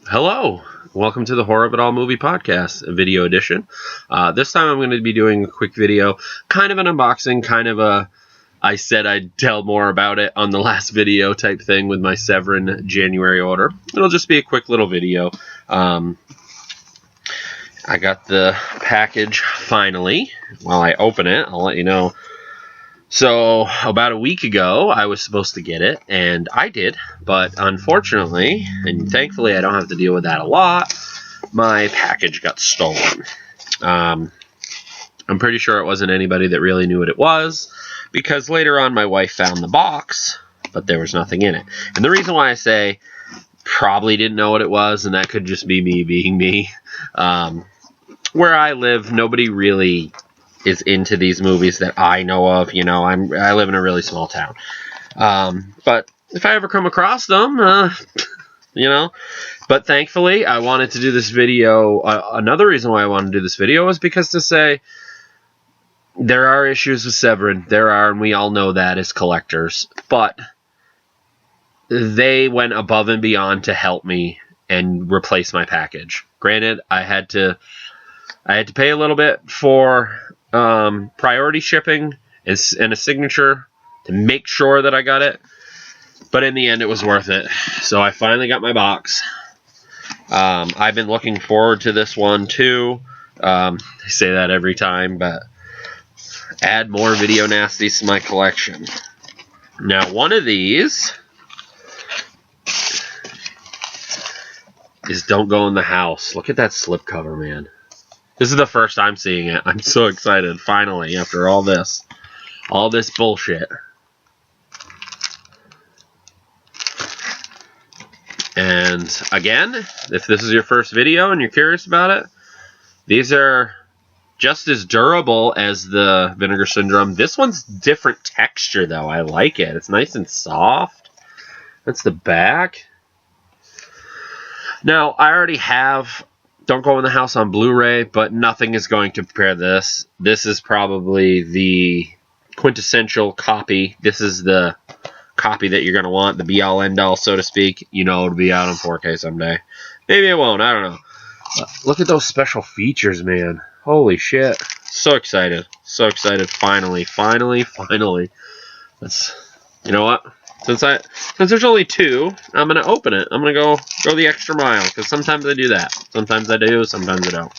Hello, welcome to the Horror of It All movie podcast, a video edition. This time I'm going to be doing a quick video, kind of an unboxing, kind of a I said I'd tell more about it on the last video type thing with my Severin January order. It'll just be a quick little video. I got the package finally. While I open it, I'll let you know. So, about a week ago, I was supposed to get it, and I did, but unfortunately, and thankfully I don't have to deal with that a lot, my package got stolen. I'm pretty sure it wasn't anybody that really knew what it was, because later on my wife found the box, but there was nothing in it. And the reason why I say probably didn't know what it was, and that could just be me being me, where I live, nobody really is into these movies that I know of. You know, I live in a really small town. But if I ever come across them, you know. But thankfully, I wanted to do this video. Another reason why I wanted to do this video was because to say there are issues with Severin. There are, and we all know that as collectors. But they went above and beyond to help me and replace my package. Granted, I had to pay a little bit for priority shipping and a signature to make sure that I got it, but in the end it was worth it. So I finally got my box. I've been looking forward to this one too. I say that every time, but add more video nasties to my collection. Now, one of these is Don't Go in the House. Look at that slipcover, man. This is the first I'm seeing it. I'm so excited, finally, after all this bullshit. And again, if this is your first video and you're curious about it, these are just as durable as the Vinegar Syndrome. This one's different texture, though. I like it. It's nice and soft. That's the back. Now, I already have Don't Go in the House on Blu-ray, but nothing is going to compare this. This is probably the quintessential copy. This is the copy that you're going to want, the be-all, end-all, so to speak. You know, it'll be out on 4K someday. Maybe it won't. I don't know. But look at those special features, man. Holy shit. So excited. So excited. Finally. That's, you know what? Since there's only two, I'm gonna open it. I'm gonna go the extra mile, because sometimes I do that. Sometimes I do, sometimes I don't.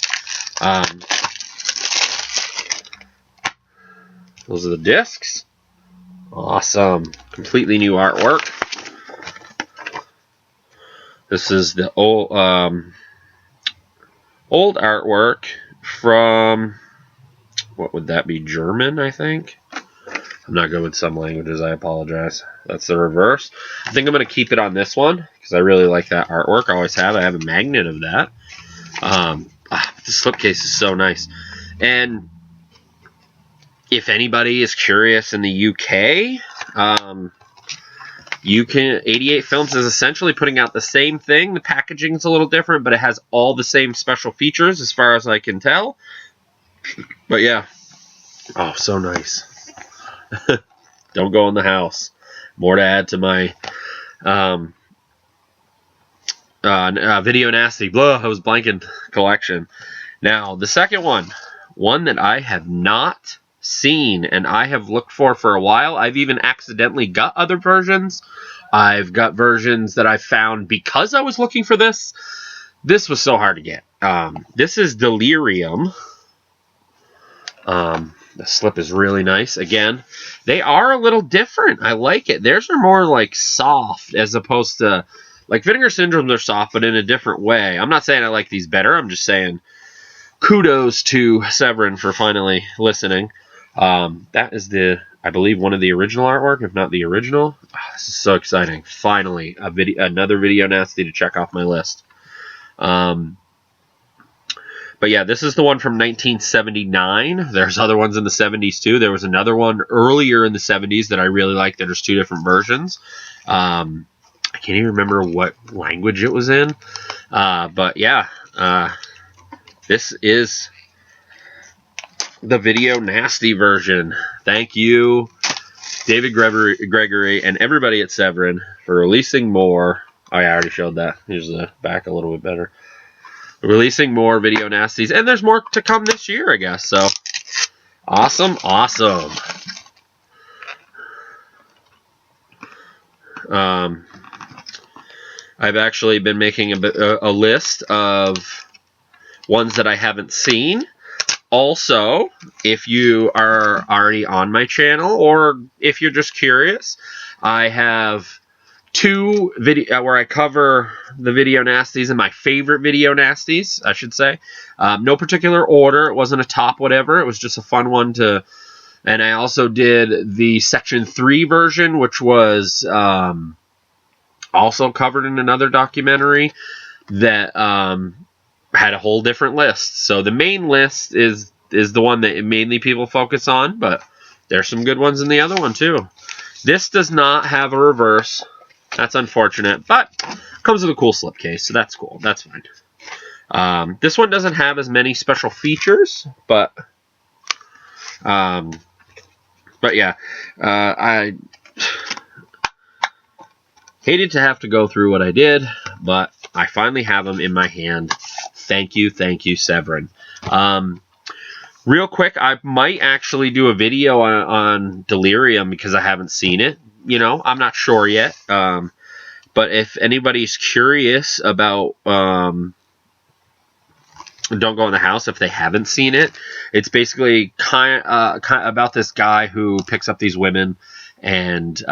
Those are the discs. Awesome. Completely new artwork. This is the old artwork from, what would that be? German, I think. I'm not good with some languages, I apologize. That's the reverse. I think I'm going to keep it on this one, because I really like that artwork. I always have. I have a magnet of that. The slipcase is so nice. And if anybody is curious in the UK, 88 Films is essentially putting out the same thing. The packaging is a little different, but it has all the same special features as far as I can tell. But yeah. Oh, so nice. Don't Go in the House. More to add to my video nasty. Blah, I was blanking collection. Now, the second one that I have not seen and I have looked for a while. I've even accidentally got other versions. I've got versions that I found because I was looking for this. This was so hard to get. This is Delirium. The slip is really nice. Again, they are a little different. I like it. Theirs are more like soft as opposed to, like, Vinegar Syndrome, they're soft, but in a different way. I'm not saying I like these better. I'm just saying kudos to Severin for finally listening. That is I believe, one of the original artwork, if not the original. Oh, this is so exciting. Finally, another video nasty to check off my list. But yeah, this is the one from 1979. There's other ones in the 70s too. There was another one earlier in the 70s that I really liked. There's two different versions. I can't even remember what language it was in. But yeah, this is the video nasty version. Thank you, David Gregory, and everybody at Severin for releasing more Oh yeah, I already showed that. Here's the back a little bit better. Releasing more video nasties, and there's more to come this year, I guess. So awesome, awesome. I've actually been making a list of ones that I haven't seen. Also, if you are already on my channel, or if you're just curious, I have 2 video where I cover the video nasties and my favorite video nasties, I should say. No particular order. It wasn't a top whatever. It was just a fun one to. And I also did the Section 3 version, which was also covered in another documentary that had a whole different list. So the main list is the one that mainly people focus on, but there's some good ones in the other one too. This does not have a reverse. That's unfortunate, but comes with a cool slipcase, so that's cool. That's fine. This one doesn't have as many special features, but yeah, I hated to have to go through what I did, but I finally have them in my hand. Thank you, Severin. Real quick, I might actually do a video on Delirium because I haven't seen it. You know, I'm not sure yet. But if anybody's curious about Don't Go in the House, if they haven't seen it, it's basically kind of about this guy who picks up these women, and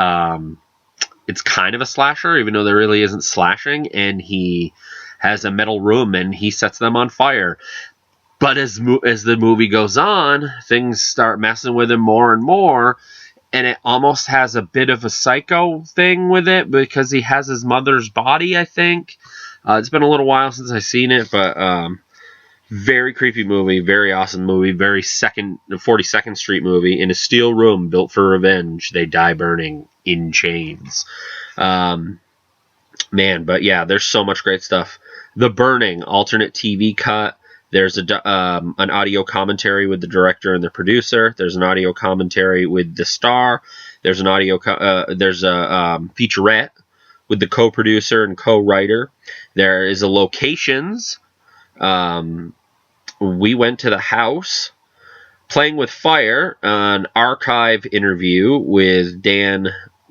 it's kind of a slasher, even though there really isn't slashing, and he has a metal room and he sets them on fire. But as the movie goes on, things start messing with him more and more, and it almost has a bit of a psycho thing with it because he has his mother's body, I think. It's been a little while since I've seen it, but very creepy movie, very awesome movie, very 42nd Street movie. In a steel room built for revenge, they die burning in chains. Man, but yeah, there's so much great stuff. The Burning, alternate TV cut. There's an audio commentary with the director and the producer. There's an audio commentary with the star. There's an there's a featurette with the co-producer and co-writer. There is a locations. We went to the house. Playing with Fire, an archive interview with Dan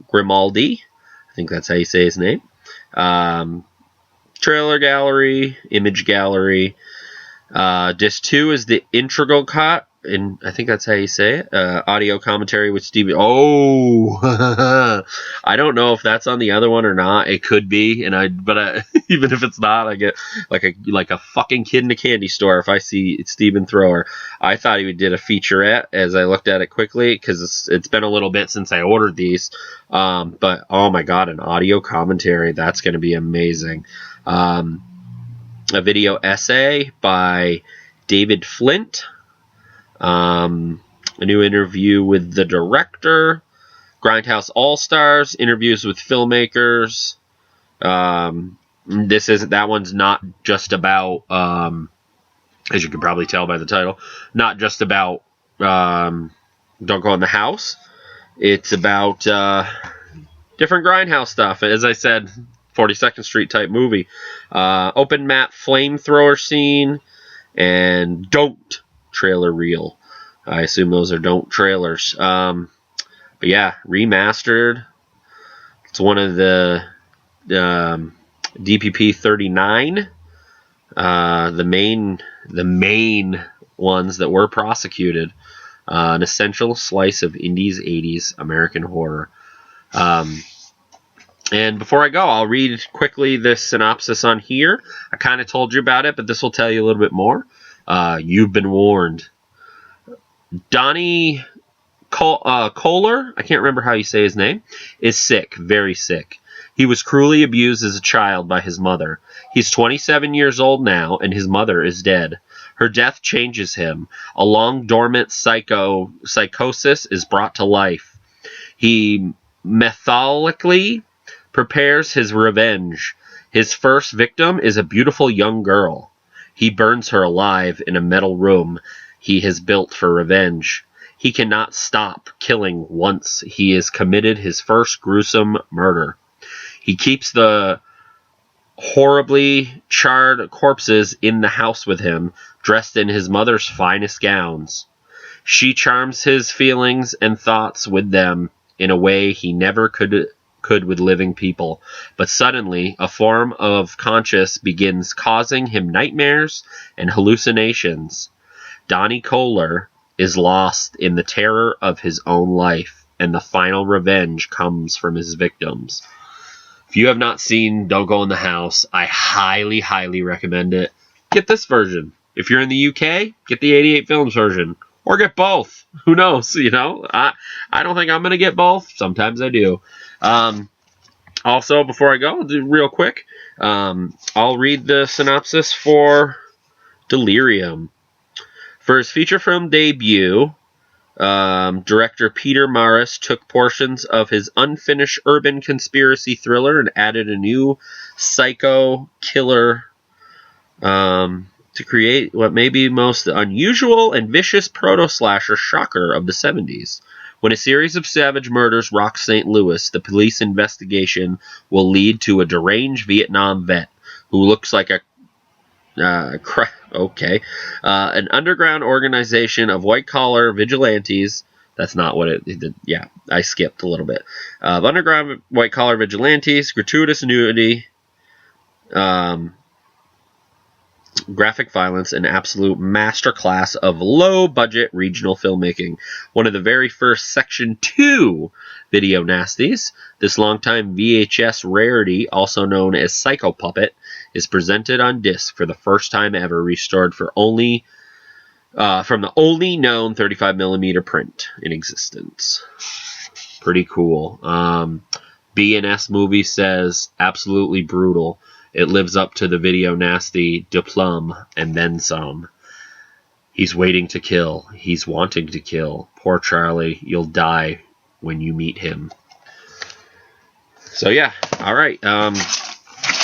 Grimaldi. I think that's how you say his name. Trailer gallery, image gallery. Disc 2 is the integral cut, and I think that's how you say it. Audio commentary with Stevie. Oh, I don't know if that's on the other one or not. It could be, but even if it's not, I get like a fucking kid in a candy store if I see Stephen Thrower. I thought he did a featurette as I looked at it quickly because it's been a little bit since I ordered these. But oh my god, an audio commentary, that's going to be amazing. A video essay by David Flint. A new interview with the director. Grindhouse All-Stars. Interviews with filmmakers. That one's not just about, as you can probably tell by the title, not just about Don't Go in the House. It's about different Grindhouse stuff. As I said, 42nd Street type movie. Open map flamethrower scene and Don't trailer reel. I assume those are Don't trailers. But yeah, remastered. It's one of the DPP 39. The main ones that were prosecuted. An essential slice of Indies 80s American horror. And before I go, I'll read quickly this synopsis on here. I kind of told you about it, but this will tell you a little bit more. You've been warned. Donnie Kohler, I can't remember how you say his name, is sick, very sick. He was cruelly abused as a child by his mother. He's 27 years old now, and his mother is dead. Her death changes him. A long-dormant psychosis is brought to life. He methodically prepares his revenge. His first victim is a beautiful young girl. He burns her alive in a metal room he has built for revenge. He cannot stop killing once he has committed his first gruesome murder. He keeps the horribly charred corpses in the house with him, dressed in his mother's finest gowns. She charms his feelings and thoughts with them in a way he never could with living people. But suddenly, a form of conscience begins causing him nightmares and hallucinations. Donnie Kohler is lost in the terror of his own life, and the final revenge comes from his victims. If you have not seen Don't Go in the House, I highly, highly recommend it. Get this version. If you're in the UK, get the 88 Films version. Or get both. Who knows? You know, I don't think I'm going to get both. Sometimes I do. Also, before I go, real quick, I'll read the synopsis for Delirium. For his feature film debut, director Peter Maris took portions of his unfinished urban conspiracy thriller and added a new psycho killer to create what may be most unusual and vicious proto-slasher shocker of the 70s. When a series of savage murders rock St. Louis, the police investigation will lead to a deranged Vietnam vet who looks like an underground organization of white-collar vigilantes. That's not what it did. Yeah, I skipped a little bit. Underground white-collar vigilantes, gratuitous nudity, graphic violence, and absolute masterclass of low-budget regional filmmaking. One of the very first Section 2 video nasties, this longtime VHS rarity, also known as Psycho Puppet, is presented on disc for the first time ever, restored for from the only known 35mm print in existence. Pretty cool. B&S Movie says, absolutely brutal. It lives up to the video nasty diplôme and then some. He's waiting to kill. He's wanting to kill. Poor Charlie, you'll die when you meet him. So yeah, alright. I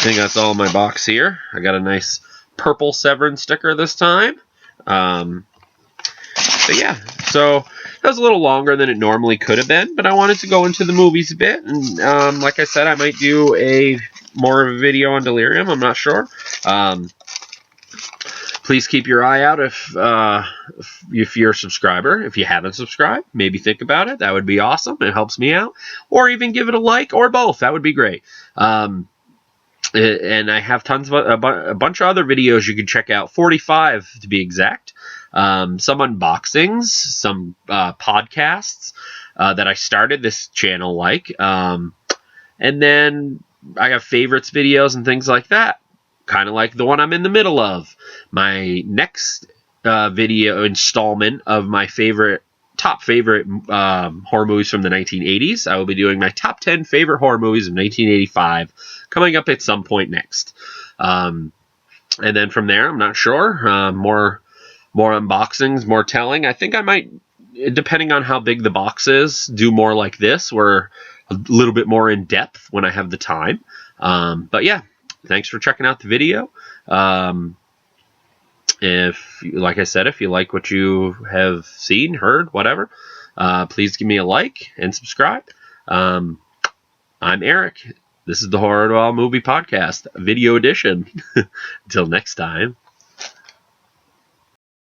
think that's all in my box here. I got a nice purple Severin sticker this time. But yeah, so that was a little longer than it normally could have been, but I wanted to go into the movies a bit, and like I said, I might do more of a video on Delirium. I'm not sure. Please keep your eye out if you're a subscriber. If you haven't subscribed, maybe think about it. That would be awesome. It helps me out. Or even give it a like, or both. That would be great. And I have tons of a bunch of other videos you can check out. 45 to be exact. Some unboxings, some podcasts that I started this channel like. And then I have favorites videos and things like that. Kind of like the one I'm in the middle of. My next video installment of my top favorite horror movies from the 1980s. I will be doing my top 10 favorite horror movies of 1985 coming up at some point next. And then from there, I'm not sure. More unboxings, more telling. I think I might, depending on how big the box is, do more like this, where a little bit more in depth when I have the time. But yeah, thanks for checking out the video. Like I said, if you like what you have seen, heard, whatever, please give me a like and subscribe. I'm Eric. This is the Horror to All Movie Podcast, video edition. Until next time.